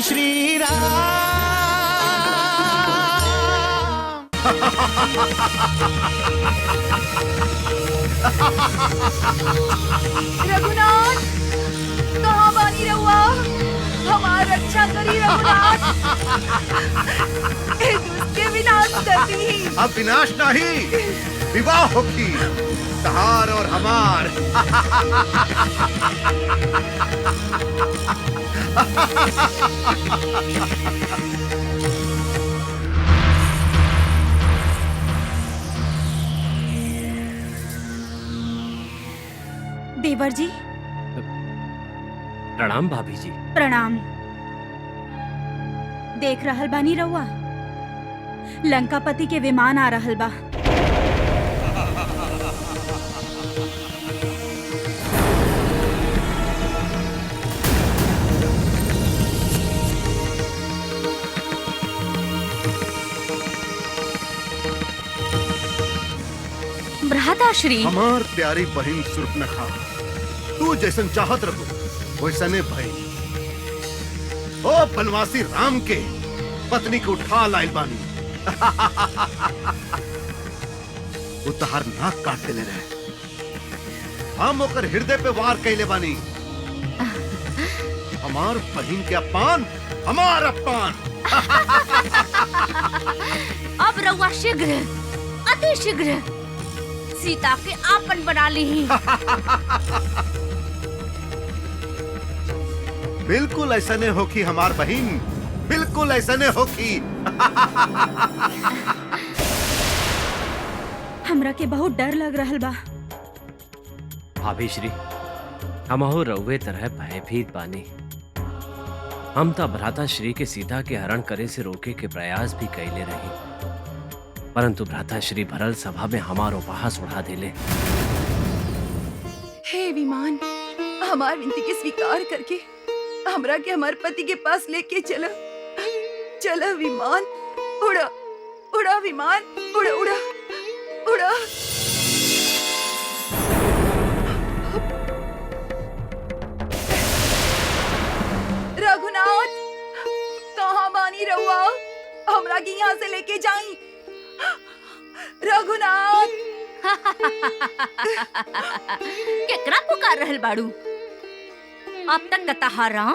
श्री राम। रघुनाथ कहाँ बानी रहुआ? हमार रक्षा करी रघुनाथ। ए दुष्ट विनाश कर दी। अब विनाश नहीं, विवाह होगी तहार और हमार। देवर जी प्रणाम भाभी जी। प्रणाम। देख रहल बानी रहुआ, लंकापति के विमान आ रहल बा। भ्राताश्री, हमार प्यारी बहन सुर्पनखा, तू जैसन चाहत रहो वैसने भाई। ओ बनवासी राम के पत्नी को उठा लाइल बानी। वो तहार नाक काट देले रहे, हम ओकर हृदय पे वार कैले बानी। हमार बहन के अपमान हमार अपमान। अब रउआ शीघ्र, अति शीघ्र सीता के आपन बना ली। बिल्कुल ऐसा नहीं होगी हमार बहन, बिल्कुल ऐसा नहीं होगी। हमरा के बहुत डर लग रहल बा। भाभी श्री, हमहु रउवे तरह भयभीत बानी। हम तो भ्राता श्री के सीता के हरण करे से रोके के प्रयास भी कैले रही, परंतु भ्राता श्री भरल सभा में हमारो उपहास उड़ा देले। हे विमान, हमार विनती के स्वीकार करके हमरा के हमार पति के पास लेके चला। चला विमान, उड़ा उड़ा विमान, उड़ा उड़ा उड़ा। रघुनाथ कहाँ बानी रहुआ? हमरा के यहाँ से लेके जाई। रघुनाथ केकरा पुकार रहल बाड़ू? अब तक तहार राम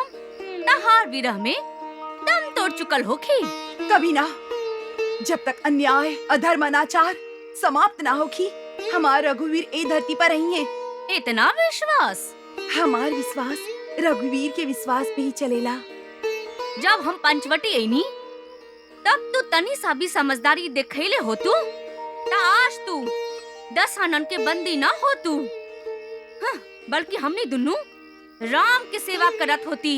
तहार विरह में दम तोड़ चुकल होखी। कभी ना, जब तक अन्याय अधर्म अनाचार समाप्त ना होखी, हमार रघुवीर ए धरती पर रही है। इतना विश्वास? हमार विश्वास रघुवीर के विश्वास पे ही चलेला। जब हम पंचवटी आईनी तब तू तनी सा भी समझदारी दिखैले हो तू, ता आज तू 10 आनन के बंदी ना हो तू। हाँ, बल्कि हमने दुन्नु राम की सेवा करत होती।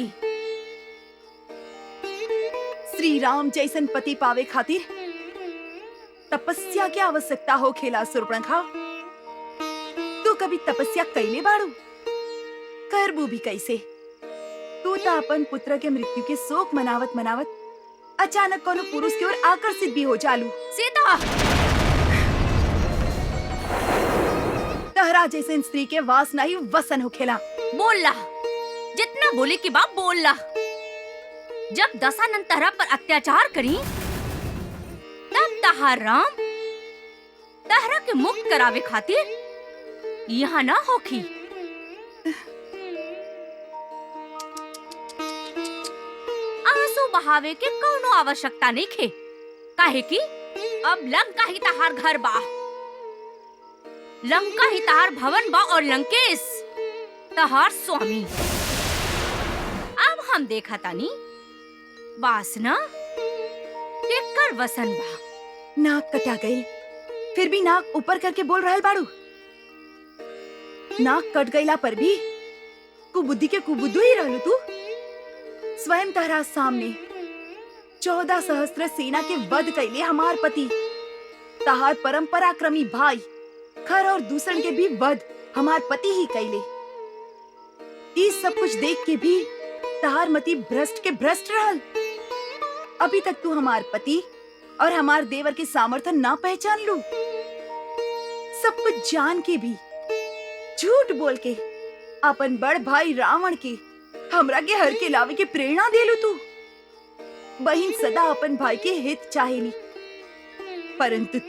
श्री राम जैसन पति पावे खातिर तपस्या की आवश्यकता हो खेला सुर्पनखा। तू कभी तपस्या कैले बाड़ू? करबू भी कैसे? तू तो अपन पुत्र के मृत्यु के शोक मनावत मनावत अचानक कोनो पुरुष की ओर आकर्षित भी हो जालू। सीता, तहरा जैसे स्त्री के वासना ही वसन हो खेला। बोलला, जितना बोले की बात बोलला। जब दशानन तहरा पर अत्याचार करी तब तहार राम तहरा के मुक्त करावे खातिर यहाँ ना होखी। आंसू बहावे के कोनो आवश्यकता नहीं खे, काहे कि अब लंका ही तहार घर बा, लंका ही तहार भवन बा और लंकेश तहार स्वामी। अब हम देखा तानी वासना केकर वसन बा। नाक कटा गई, फिर भी नाक ऊपर करके बोल रहल बाड़ू। नाक कट गईला पर भी कुबुद्धि के कुबुद्धू ही रहलू तू। स्वयं तहरा सामने 14 सहस्त्र सेना के वध कैले हमार पति, तहार परम पराक्रमी भाई खर और दूसरन के भी वध हमार पति ही कैले। इस सब कुछ देख के भी तहार मति भ्रष्ट के भ्रष्ट रहल। अभी तक तू हमार पति और हमार देवर के सामर्थ्य ना पहचान लू। सब कुछ जान के भी झूठ बोल के अपन बड़ भाई रावण के हमरा के हर के लावे के प्रेरणा देलू तू। बहन सदा अपन भाई के हित चाहेली, परंतु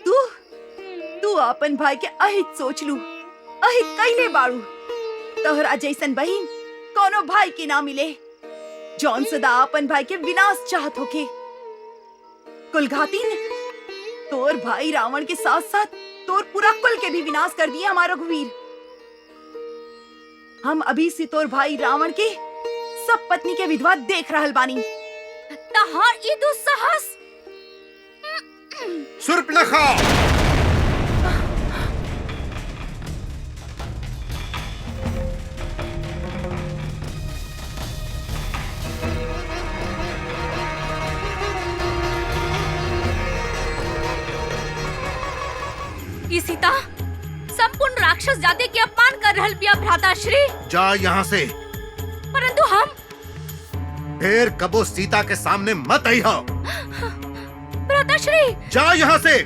तू अपन भाई के अहित सोच लू, अहित कैले बाड़ू। तोहरा जैसन बहन कोनो भाई के ना मिले, जौन सदा अपन भाई के विनाश चाहत होके। कुलघातीन, तोर भाई रावण के साथ साथ तोर पूरा कुल के भी विनाश कर दिए हमारा रघुवीर। हम अभी से तोर भाई रावण के सब पत्नी के विधवा देख रहल बानी। तहार ई दुस्साहस! शूर्पणखा! ई सीता संपूर्ण राक्षस जाति के अपमान कर रहल बिया भ्राताश्री। जा यहाँ से। परंतु हम फिर कबो सीता के सामने मत आई हो। भ्राताश्री! जा यहाँ से।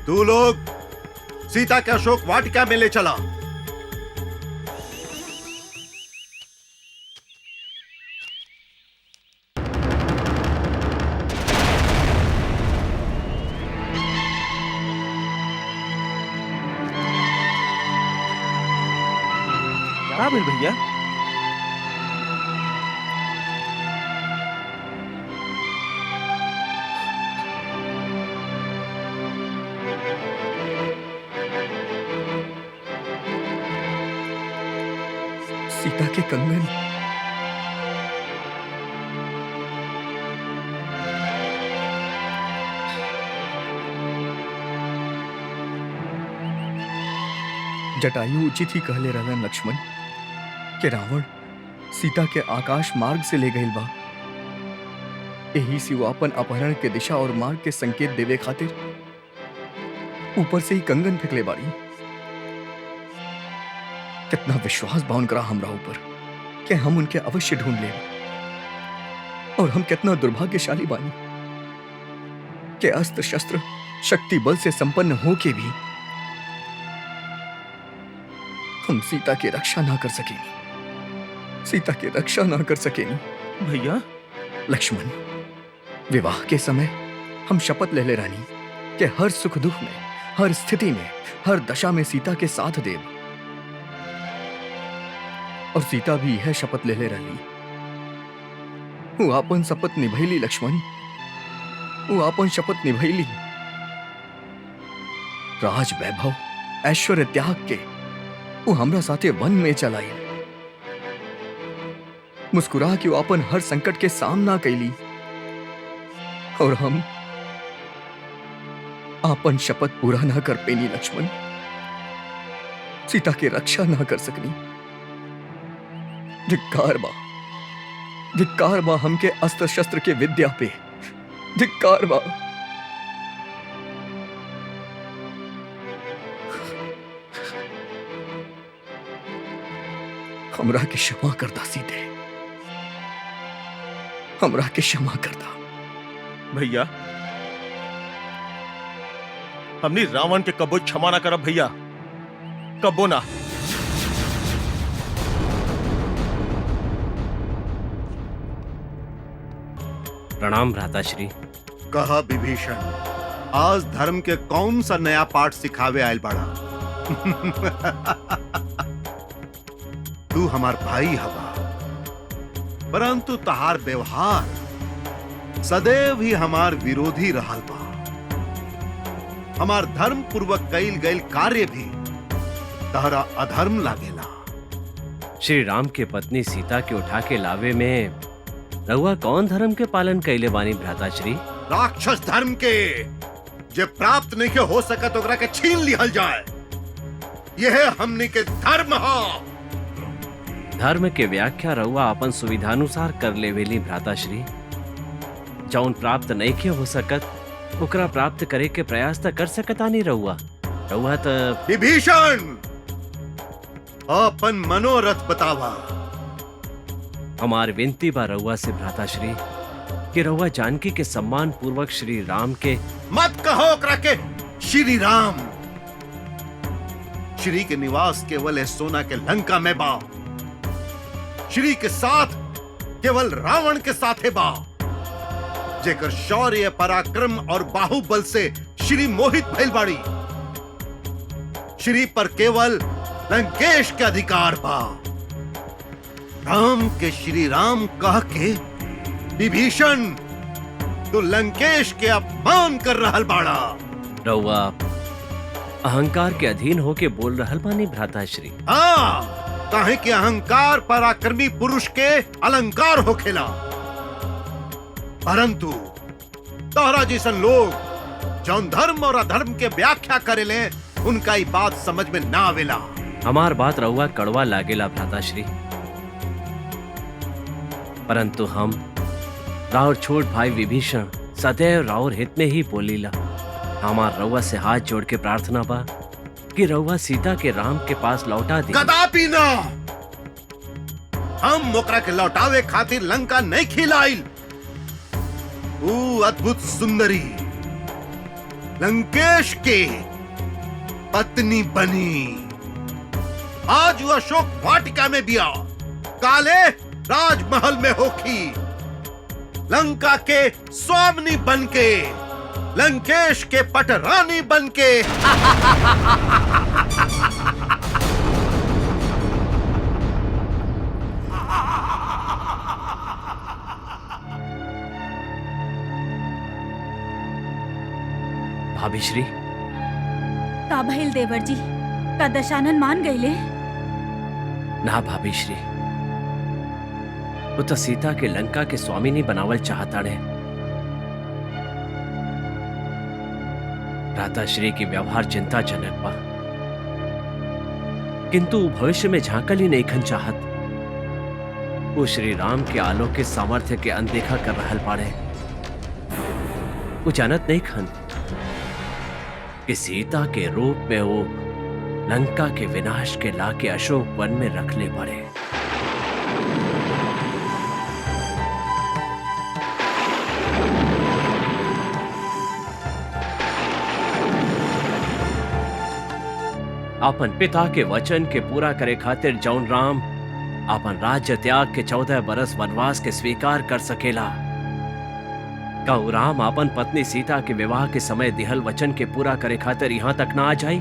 तू लोग सीता के अशोक वाटिका में ले चला। क्या भेल भैया? सीता के कंगन। जटायु उचित ही कहले रहलन लक्ष्मण कि रावण सीता के आकाश मार्ग से ले गईल बा। यही से वो अपन अपहरण के दिशा और मार्ग के संकेत देवे खातिर ऊपर से ही कंगन फेंकले बाड़ी। कितना विश्वास बा उनकरा हमरा ऊपर कि हम उनके अवश्य ढूंढ ले, और हम कितना दुर्भाग्यशाली बानी कि अस्त्र शस्त्र शक्ति बल से संपन्न हो के भी हम सीता की रक्षा ना कर सकेनी, सीता की रक्षा ना कर सकेनी। भैया लक्ष्मण, विवाह के समय हम शपथ ले रानी कि हर सुख दुख में, हर स्थिति में, हर दशा में सीता के साथ देव, और सीता भी यह शपथ ले रही। वो आपन शपथ निभैली लक्ष्मण, वो आपन शपथ निभैली। राज वैभव ऐश्वर्य त्याग के वो हमरा साथे वन में चलाई, मुस्कुरा के वो अपन हर संकट के सामना कैली, और हम आपन शपथ पूरा ना कर पेनी लक्ष्मण, सीता की रक्षा ना कर सकनी। धिक्कार बा हमके अस्त्र शस्त्र के विद्या पे, धिक्कार बा। हमरा के क्षमा करदा सीते, हमरा के क्षमा करदा। भैया हमने रावण के कबो क्षमा ना करब भैया, कबो ना। प्रणाम भ्राताश्री। कहा विभीषण, आज धर्म के कौन सा नया पाठ सिखावे आयल बड़ा? तू हमार भाई हवा, परंतु तहार व्यवहार सदैव ही हमार विरोधी रहल बा। हमार धर्म पूर्वक कईल गईल कार्य भी तहरा अधर्म लागेला। श्री राम के पत्नी सीता के उठा के लावे में रहुआ कौन धर्म के पालन कैले बानी भ्राताश्री? राक्षस धर्म के, जे प्राप्त नहीं के हो सकत ओकरा के छीन लिहल जाए, यह हमनी के धर्म हा। धर्म के व्याख्या रहुआ अपन सुविधानुसार कर लेवेली भ्राताश्री। जौन प्राप्त नहीं के हो सकत ओकरा प्राप्त करे के प्रयास त कर सकतानी रहुआ। रहुआ त विभीषण, अपन मनोरथ बतावा। हमार विनती बा रहुआ से भ्राताश्री कि रहुआ जानकी के सम्मान पूर्वक श्री राम के मत कहो ओकरा के श्री राम। श्री के निवास केवल इस सोना के लंका में बा। श्री के साथ केवल रावण के साथ है बा, जेकर शौर्य पराक्रम और बाहुबल से श्री मोहित भइल बाड़ी। श्री पर केवल लंकेश के अधिकार बा। राम के श्री राम कह के विभीषण तो लंकेश के अपमान कर रहल बाड़ा। रउआ अहंकार के अधीन होके बोल रहल बानी भ्राताश्री। हाँ, काहे कि अहंकार पराक्रमी पुरुष के अलंकार होखेला, परंतु तोहरा जैसन लोग जौन धर्म और अधर्म के व्याख्या करेले उनका ये बात समझ में ना आवेला। हमार बात रउआ कड़वा लागेला भ्राताश्री, परंतु हम राउर छोट भाई विभीषण सदैव राउर हित में ही बोलीला। हमार रउआ से हाथ जोड़ के प्रार्थना बा कि रउआ सीता के राम के पास लौटा दे। कदापि ना, हम ओकरा के लौटावे खातिर लंका नहीं खिलाइल। वो अद्भुत सुंदरी लंकेश के पत्नी बनी। आज वो अशोक वाटिका में बिया, काले राजमहल में होखी। लंका के स्वामिनी बनके, लंकेश के पटरानी बनके। भाभी श्री, का भइल देवर जी? का दशानन मान गईले? ना भाभी श्री, वो तो सीता के लंका के स्वामी नहीं बनावल चाहता ने। भ्राताश्री की व्यवहार चिंताजनक बा, किंतु भविष्य में झांकल ही नहीं खन चाहत। वो श्री राम के अलौकिक सामर्थ्य के अनदेखा कर रहल बाड़े। वो जानत नहीं खन कि सीता के रूप में वो लंका के विनाश के लाके अशोक वन में रख ले पड़े। अपन पिता के वचन के पूरा करे खातिर जौन राम अपन राज्य त्याग के 14 बरस वनवास के स्वीकार कर सकेला, का उ राम अपन पत्नी सीता के विवाह के समय दिहल वचन के पूरा करे खातिर यहां तक ना आ जाई?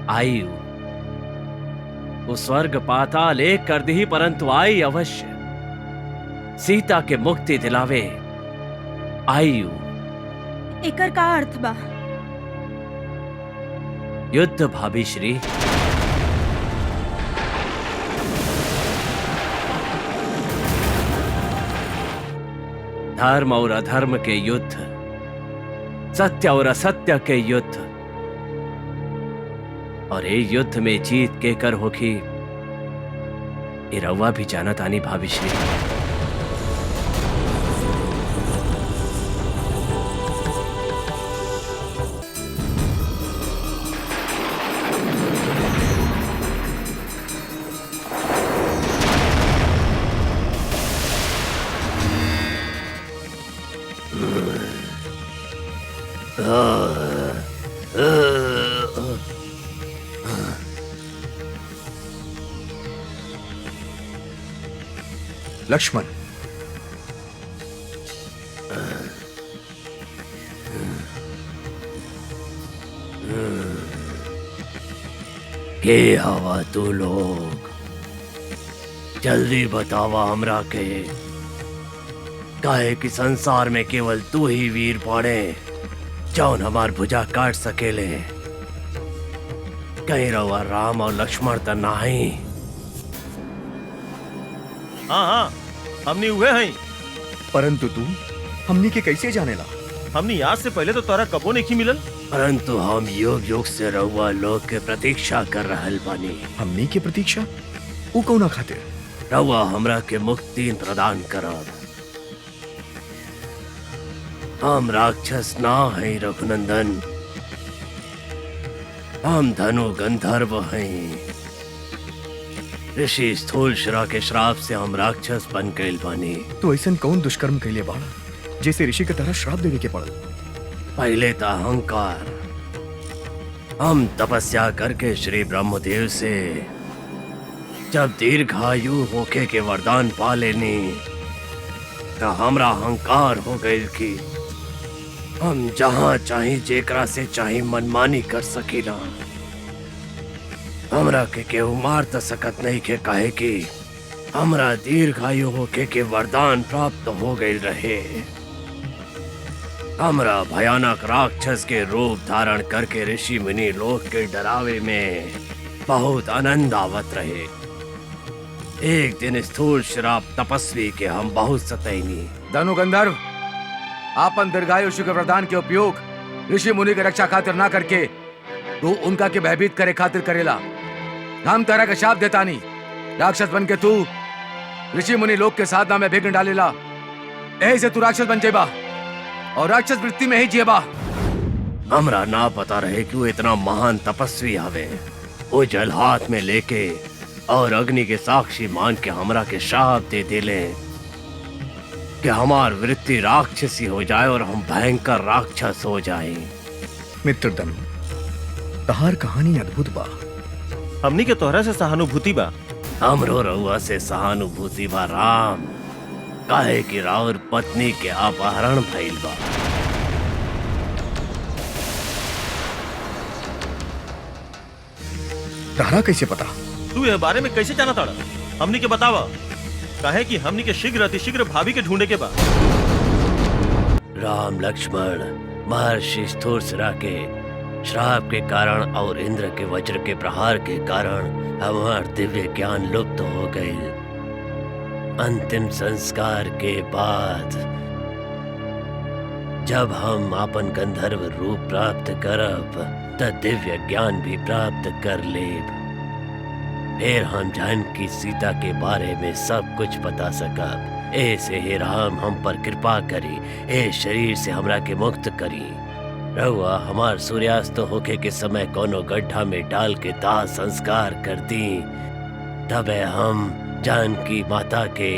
आई वो स्वर्ग पाताल एक कर दी, परंतु आई अवश्य। सीता के मुक्ति दिलावे आई। एकर का अर्थ बा? युद्ध भाभी श्री। धर्म और अधर्म के युद्ध, सत्य और असत्य के युद्ध, और ये युद्ध में जीत के कर होगी ये रउआ भी जानत आनी भाभी श्री। लक्ष्मण, के हवा तू लोग जल्दी बतावा हमरा के, काहे कि संसार में केवल तू ही वीर पड़े जौन हमार भुजा काट सकेले। कहीं रवा राम और लक्ष्मण तो नहीं। हाँ हाँ, हमनी हुए हैं। परंतु तू हमनी के कैसे जानेला? हमनी आज से पहले तो तारा कबो नहीं मिलल। परंतु हम युग युग से रउआ लोग के प्रतीक्षा कर रहल बानी। हमनी के प्रतीक्षा? ऊ कौना खातिर? रउआ हमरा के मुक्ति प्रदान करब। हम राक्षस ना हैं रघुनंदन, हम धनु गंधर्व हैं। ऋषि स्थूलशिरा के श्राप से हम राक्षस बन गइल बानी। तो ऐसन कौन दुष्कर्म कैले बाड़ा जैसे ऋषि के तरह श्राप देवे के पड़ल? पहले तो अहंकार, हम तपस्या करके श्री ब्रह्मदेव से जब दीर्घायु होके के वरदान पा लेनी तो हमरा अहंकार हो गई कि हम जहाँ चाहे जेकरा से चाहे मनमानी कर सकीला। हमरा के केहू मार त सकत नहीं के काहे कि हमरा दीर्घायु होके के वरदान प्राप्त हो गई रहे। हमरा भयानक राक्षस के रूप धारण करके ऋषि मुनि लोग के डरावे में बहुत आनंद आवत रहे। एक दिन स्थूल शराब तपस्वी के हम बहुत सतैनी। धनु गंधर्व, आपन दीर्घायुष्य के वरदान के उपयोग ऋषि मुनि के रक्षा खातिर ना करके तू उनका के भयभीत करे खातिर करेला। हम तेरा का शाप देता नहीं, राक्षस बन के तू ऋषि मुनि लोग के साधना में विघ्न डालेला। ऐसे तू राक्षस बन जेबा और राक्षस वृत्ति में ही जिएबा। हमरा ना पता रहे कि वो इतना महान तपस्वी हवे। वो जल हाथ में लेके और अग्नि के साक्षी मान के हमरा के शाप दे दिले कि हमार वृत्ति राक्षसी हो जाए और हम भयंकर राक्षस हो जाए। मित्र धनु, तहार कहानी अद्भुत बा। हमनी के तोहरा से सहानुभूति बा। हमरो रउआ से सहानुभूति बा राम, काहे कि राउर पत्नी के अपहरण भइल बा। तहरा कैसे पता? तू ये बारे में कैसे जाना ताड़ा? हमनी के बतावा, काहे कि हमनी के शीघ्र अतिशीघ्र भाभी के ढूंढे के बा। राम लक्ष्मण, महर्षि स्थूर्सरा के श्राप के कारण और इंद्र के वज्र के प्रहार के कारण हमार दिव्य ज्ञान लुप्त हो गई। अंतिम संस्कार के बाद जब हम अपन गंधर्व रूप प्राप्त करब त दिव्य ज्ञान भी प्राप्त कर लेब। फिर हम जानकी सीता के बारे में सब कुछ बता सकब। ऐसे हे राम हम पर कृपा करी, ए शरीर से हमरा के मुक्त करी। रहुआ हमार सूर्यास्त होके के समय कोनो गड्ढा में डाल के दाह संस्कार कर दी, तबे हम जानकी माता के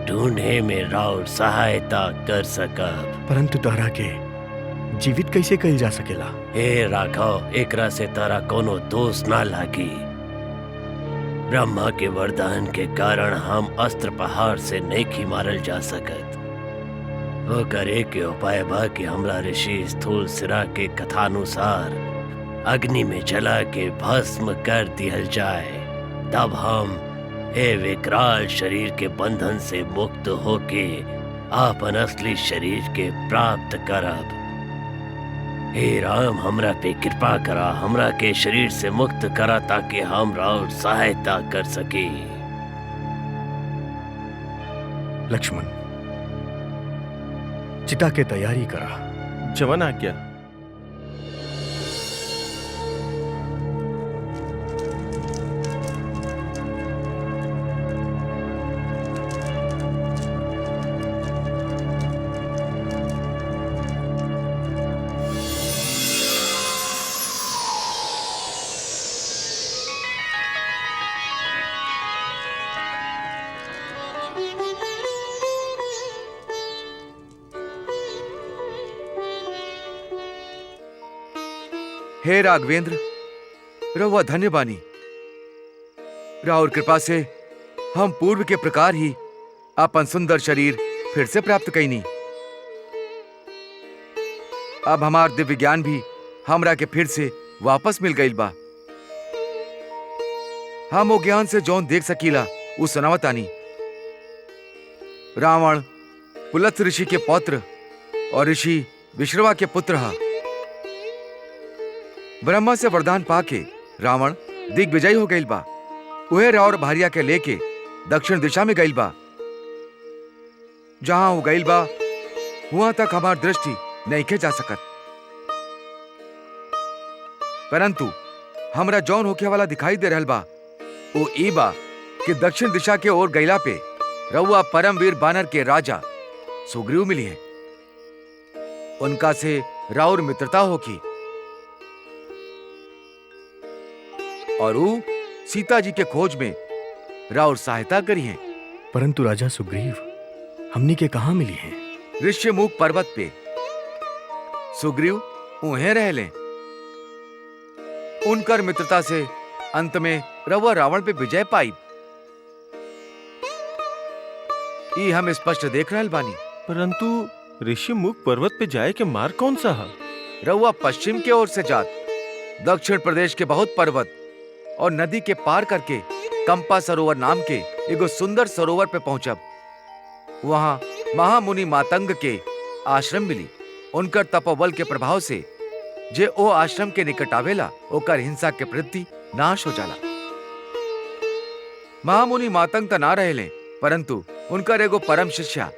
ढूंढे में राउर सहायता कर सकब। परंतु तहरा के जीवित कैसे कइल जा सकेला? हे राघव, एकरा से तारा कोनो दोष ना लागी। ब्रह्मा के वरदान के कारण हम अस्त्र पहाड़ से नहीं मारल जा सकत। वो करे के उपाय बा कि हमरा ऋषि स्थूल सिरा के कथानुसार अग्नि में जला के भस्म कर दिया जाए, तब हम हे विकराल शरीर के बंधन से मुक्त होके आपन असली शरीर के प्राप्त करब। हे राम, हमरा पे कृपा करा, हमरा के शरीर से मुक्त करा ताकि हम राउर सहायता कर सके। लक्ष्मण, चिता के तैयारी करा। जवन आज्ञा। हे राघवेंद्र, रहुआ धन्य बानी। राउर कृपा से हम पूर्व के प्रकार ही अपन सुंदर शरीर फिर से प्राप्त कईनी। अब हमार दिव्य ज्ञान भी हमरा के फिर से वापस मिल गईल बा। हम वो ज्ञान से जौन देख सकीला उ सुनावतानी। रावण पुलत्स ऋषि के पौत्र और ऋषि विश्रवा के पुत्र हा। ब्रह्मा से वरदान पाके रावण दिग्विजयी हो गईल बा। उहे राउर भारिया के लेके दक्षिण दिशा में गईल बा। जहां वो गईल बा वहां तक हमार दृष्टि नहीं के जा सकत, परंतु हमरा जौन होके वाला दिखाई दे रहल बा वो ई बा कि दक्षिण दिशा के ओर गईला पे रउआ परमवीर बानर के राजा सुग्रीव मिली है। उनका से राउर मित्रता होगी और वो सीता जी के खोज में राउर सहायता करी है। परंतु राजा सुग्रीव हमनी के कहाँ मिली हैं? ऋष्यमुख पर्वत पे सुग्रीव उन्हें रह लें। उनकर मित्रता से अंत में रउआ रावण पे विजय पाई। ई हम स्पष्ट देख रहल बानी। परंतु ऋषि मुख पर्वत पे जाए के मार्ग कौन सा है? रउआ पश्चिम के ओर से जात दक्षिण प्रदेश के बहुत पर्वत और नदी के पार करके कंपा सरोवर नाम के एगो सुंदर सरोवर पे पहुंचब। वहां महामुनि मातंग के आश्रम मिली। उनकर तपोबल के प्रभाव से जे ओ आश्रम के निकट आवेला ओकर हिंसा के प्रति नाश हो जाला। महामुनि मातंग त ना रहेले, परंतु उनकर एगो परम शिष्या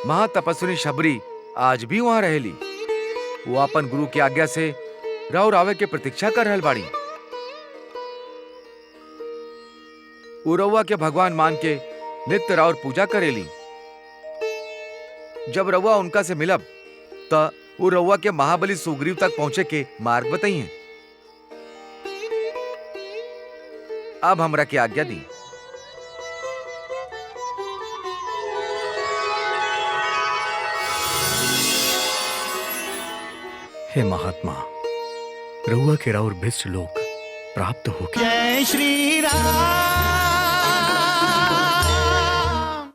महातपस्विनी शबरी आज भी वहां रहेली। वो अपन गुरु की आज्ञा से राव रावे के प्रतीक्षा कर रहल बाड़ी। रउआ के भगवान मान के नित्य राउर पूजा करेली। जब रउआ उनका से मिलब त वो रउआ के महाबली सुग्रीव तक पहुंचे के मार्ग बताइए। अब हमरा की आज्ञा दी। हे महात्मा, रउआ के राउर भिष्ट लोक प्राप्त हो गया। जय श्री राम।